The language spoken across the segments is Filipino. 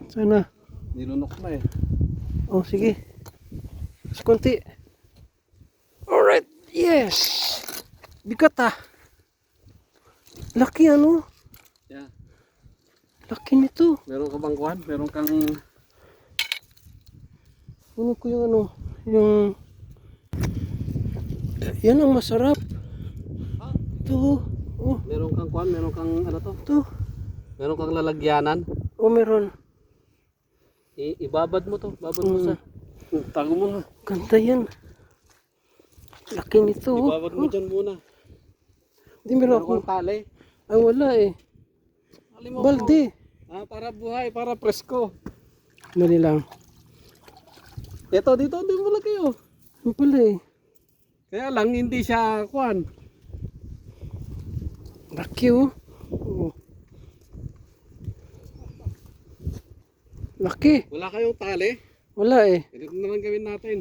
Sana. Nilunok na eh. Oh, sige. Mas konti. Alright. Yes. Bigat ah. Laki ano? Yeah. Laki nito. Meron ka bang kuhan? Meron kang... Ano ko yung ano? Yung... Yan ang masarap. Ito. Oh. Meron kang kuhan? Meron kang ano to? Ito. Meron kang lalagyanan? Oh, meron. Ibabad mo to. Babad mo sa... Tago mo na. Ganda yan. Laki nito. Ibabad mo dyan muna. Hindi meron Meron ako. kang tali. Ay, wala eh. Mo Balde. para buhay, para presko. Mali lang. Ito, dito, di mo laki oh. Ano pala eh. Kaya lang, hindi siya kuhan. Laki oh. Oh. Laki. Wala kayong tali. Wala eh. Ito na lang gawin natin.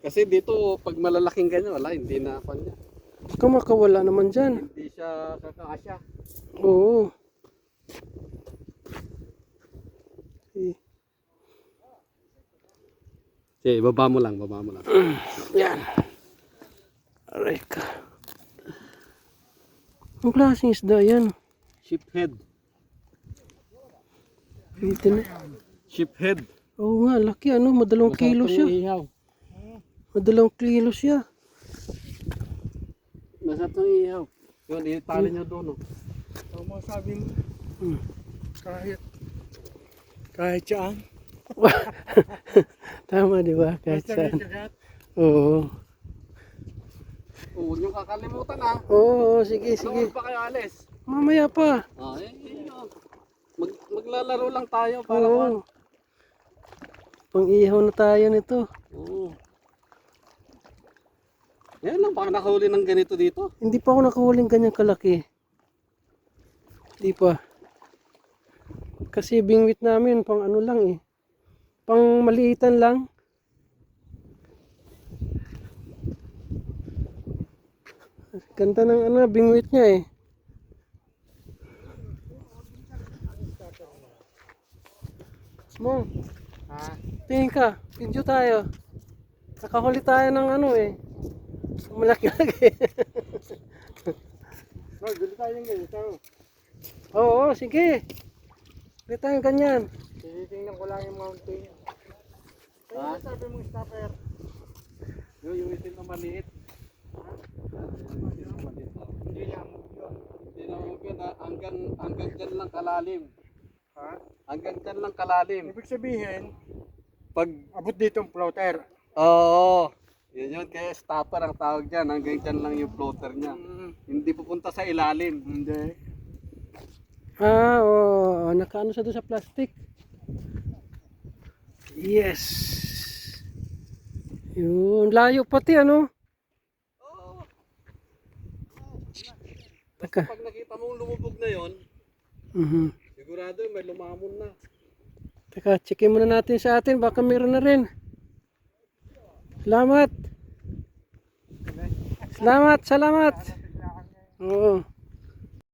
Kasi dito, pag malalaking ganyan, wala, hindi na kuhan niya. Baka makawala naman dyan. Hindi siya kakasya. Oo. Eh. Sige, baba mo lang, baba mo lang. Yan. Aray ka. Ang klaseng isda yan. Sheephead. Pwede na. Sheephead. Oo nga, laki ano. Madalawang kilo siya. Ihaw. Madalawang kilo siya. Masarap ng ihaw. Yun, itali nyo doon. Oh. So, masabi mo, kahit saan. Tama di ba? Kahit Basta saan. may kagat. Oo. Huwag nyo kakalimutan ah. Oo, sige, Ano sige. pa kayo alis? Mamaya pa. Maglalaro lang tayo para Oo. Pang-ihaw na tayo nito. Oo. Yan lang, baka nakahuli ng ganito dito. Hindi pa ako nakahuling ganyan kalaki. Hindi pa. Kasi bingwit namin pang ano lang eh. Pang maliitan lang. Ganda ng ano, bingwit niya eh. Mong, tingin ka, video tayo. Nakahuli tayo ng ano eh. Malaki-laki. Bili tayo ng ganito. Oo, sige. Bili tayo ganyan. Tinitingnan ko lang yung mountain. Ano sabi mong stopper? Yung itim na maliit. Hindi lang. Hindi na yun, hanggang dyan lang kalalim. Ha? Hanggang dyan lang kalalim. Ibig sabihin, Pag, abot dito ang floater. oo, yun, kaya stopper ang tawag dyan. Hanggang dyan lang yung floater niya. Hindi pupunta sa ilalim. Hindi. Ah, oo. Nakaano siya doon sa plastic. Yes. Yun. Layo pati ano. Taka. Pag nakita mong lumubog na yon, sigurado may lumamon na. Teka, checkin muna natin sa atin. Baka meron na rin. Salamat. Salamat, salamat. Oo.